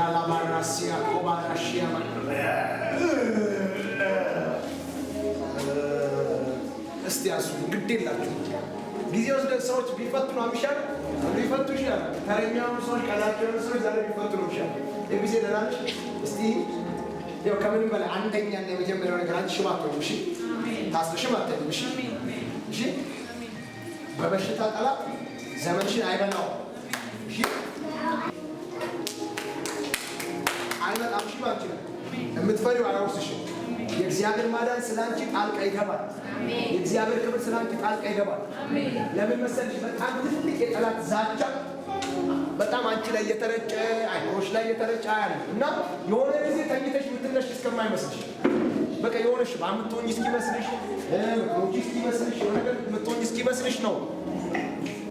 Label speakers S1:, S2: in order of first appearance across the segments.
S1: ጃላባራሲያ ኮባራሺያ እስቲ ያሱ ግዴላችሁ ጊዜ ወስደን ሰዎች ቢፈትኑ አምሻል ቢፈቱ ይሻላል። ታሪኛው ሰዎች ካላቸው ሰዎች ዛሬ ቢፈትኑ ይሻላል። የጊዜ ደራሽ እስቲ ያው ከምንም በላይ አንደኛ እና የመጀመሪያው ነገር አንቺ ሽባ አትሆኚም። እሺ ታስሽም አትሆኚም። እሺ እሺ በበሽታ ጠላት ዘመንሽን አይበላው። እሺ አይመጣም። ሽባ አንቺ ነው የምትፈሪው አይወርስሽም። የእግዚአብሔር ማዳን ስላንቺ ጣልቃ ይገባል። የእግዚአብሔር ክብር ስላንቺ ጣልቃ ይገባል። ለምን መሰለሽ? በጣም ትልቅ የጠላት ዛቻ በጣም አንቺ ላይ የተረጨ አይኖች ላይ የተረጨ ያለ እና የሆነ ጊዜ ተኝተሽ ምትነሽ እስከማይመስልሽ በቃ የሆነሽ ባምትሆኝ እስኪመስልሽ ምትሆኝ እስኪመስልሽ የሆነ ነገር ምትሆኝ እስኪመስልሽ ነው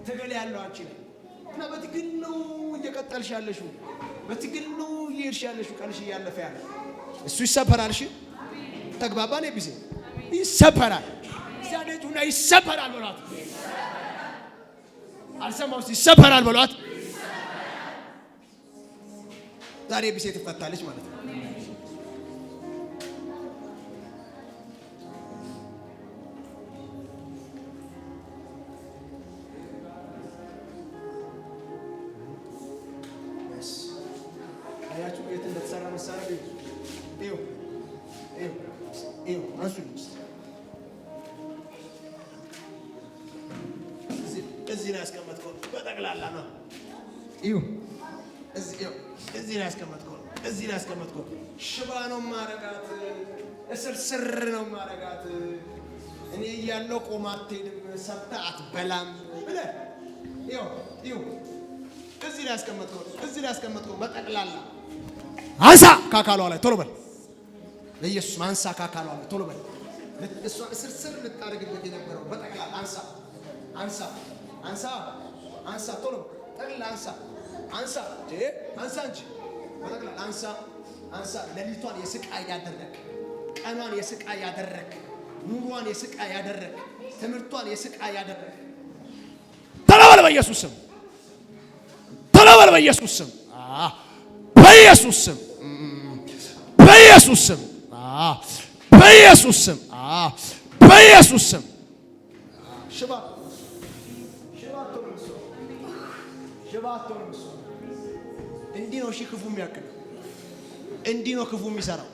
S1: ትግል ያለው አንቺ ላይ እና በትግል ነው እየቀጠልሽ ያለሽው። በትግል ነው እየሄድሽ ያለሽው። ቀንሽ እያለፈ ያለ እሱ ይሰበራል። እሺ ተግባባን? ቢዜ ይሰበራል። ሲያደጁና ይሰበራል በሏት። አልሰማውስ ይሰበራል በሏት። ዛሬ ቢዜ ትፈታለች ማለት ነው። አያችሁ የት እንደተሰራ መሳሪያ እዩ እዩ እዩ አንሱ እዚህ ላይ ያስቀመጥከው በጠቅላላ ነው። እዩ እዚህ ላይ ያስቀመጥከው እዚህ ላይ ያስቀመጥከው ሽባ ነው ማረጋት፣ እስርስር ነው ማረጋት። እኔ እያለሁ ቆማ አትሄድም፣ ሰብታ አትበላም ብለህ እዩ እዚህ ላይ ያስቀመጥከው በጠቅላላ አንሳ ካካሏ ላይ ቶሎ በል። ለኢየሱስ አንሳ ካካሏ ላይ ቶሎ በል። እሷ እስርስር ልታደርግበት የነበረው በጠቅላላ አንሳ ቶሎ ጠቅላላ አንሳ እንጂ በጠቅላላ አንሳ። ሌሊቷን የስቃይ ያደረክ፣ ቀኗን የስቃይ ያደረክ፣ ኑሯን የስቃይ ያደረክ፣ ትምህርቷን የስቃይ ያደረክ ተለበል በኢየሱስ ስም፣ ተለበል በኢየሱስ ስም፣ በኢየሱስ ስም፣ በኢየሱስ ስም፣ በኢየሱስ ስም፣ በኢየሱስ ስም። ሽባ እንዲህ ነው። እሺ ክፉ የሚያክል እንዲህ ነው ክፉ የሚሰራው።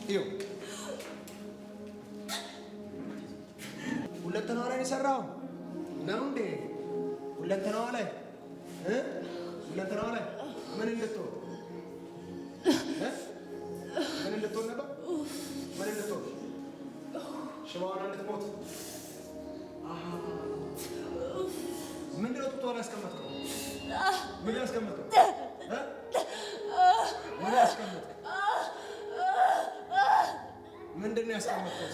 S1: ይኸው ሁለተናዋ ላይ የሰራው ነው እንዴ? ሁለተናዋ ላይ ምን እንድትሆን ነበር? ምን እንድትሆን? ሽባዋን እንድትሞት። ምንድን ነው ጡቷ ላይ ያስቀመጥከው? ምን ያስቀመጥከው? ምንድን ነው ያስቀመጥከው?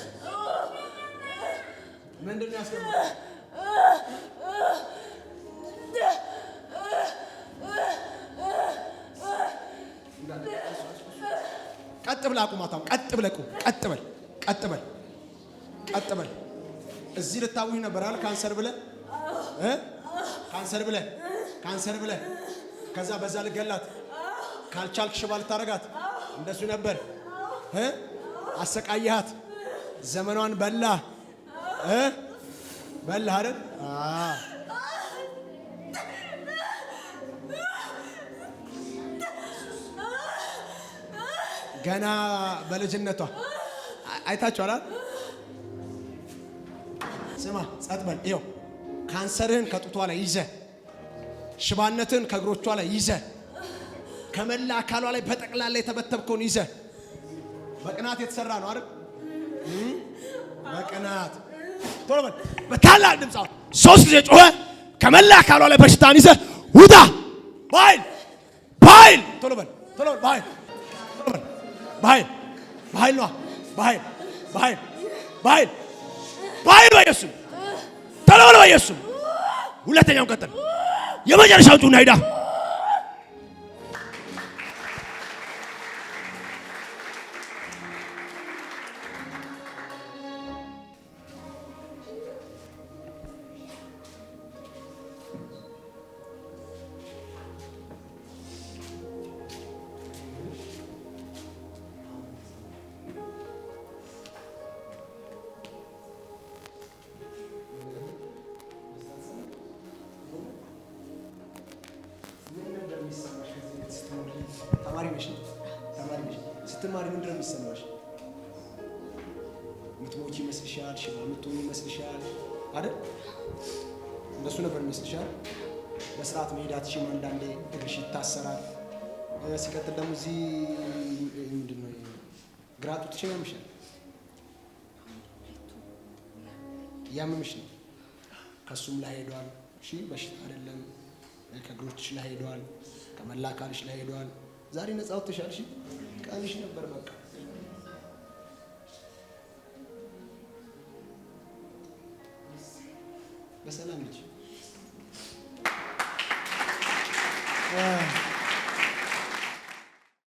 S1: ቀጥ ብለህ አቁማታም። ቀጥ በል። እዚህ ልታውኝ ነበር አይደል? ካንሰር ብለህ ከዛ በዛ ልገላት ካልቻልክ ሽባ ልታረጋት እንደሱ ነበር። አሰቃየሃት። ዘመኗን በላህ አይደል? ገና በልጅነቷ አይታችኋል። ስማ ጸጥ በል። ይኸው ካንሰርህን ከጡቷ ላይ ይዘህ፣ ሽባነትን ከእግሮቿ ላይ ይዘህ፣ ከመላ አካሏ ላይ በጠቅላላ የተበተብከውን ይዘህ፣ በቅናት የተሰራ ነው አይደል? በቅናት ቶሎ በል። በታላቅ ድምፅ 3 ጊዜ ጮኸ። ከመላ አካሏ ላይ በሽታን ይዘህ ውጣ። በኃይል ቶሎ በል። በኃይል ነው። በኃይል በኢየሱስ ቶሎ በል። በኢየሱስ ሁለተኛውን ቀጥል። የመጨረሻው ጩና ሂዳ ስትማሪ ምንድን ነው የሚሰማሽ? ምትሞቺ ይመስልሻል? ሽባ ምትሆኚ ይመስልሻል? አይደል? እንደሱ ነበር ይመስልሻል? በስርዓት መሄድ አትችይም። አንዳንዴ እግርሽ ይታሰራል። ሲቀጥል ደግሞ እዚህ ምንድን ነው ግራ ጡትሽን ያምሻል። እያመመሽ ነው። ከሱም ላይ ሄዷል። እሺ በሽታ አይደለም። ከእግሮችሽ ላይ ሄዷል። ከመላ አካልሽ ላይ ሄዷል። ዛሬ ነፃ ወጥተሻል። እሺ ቀንሽ ነበር በቃ። በሰላም ልጅ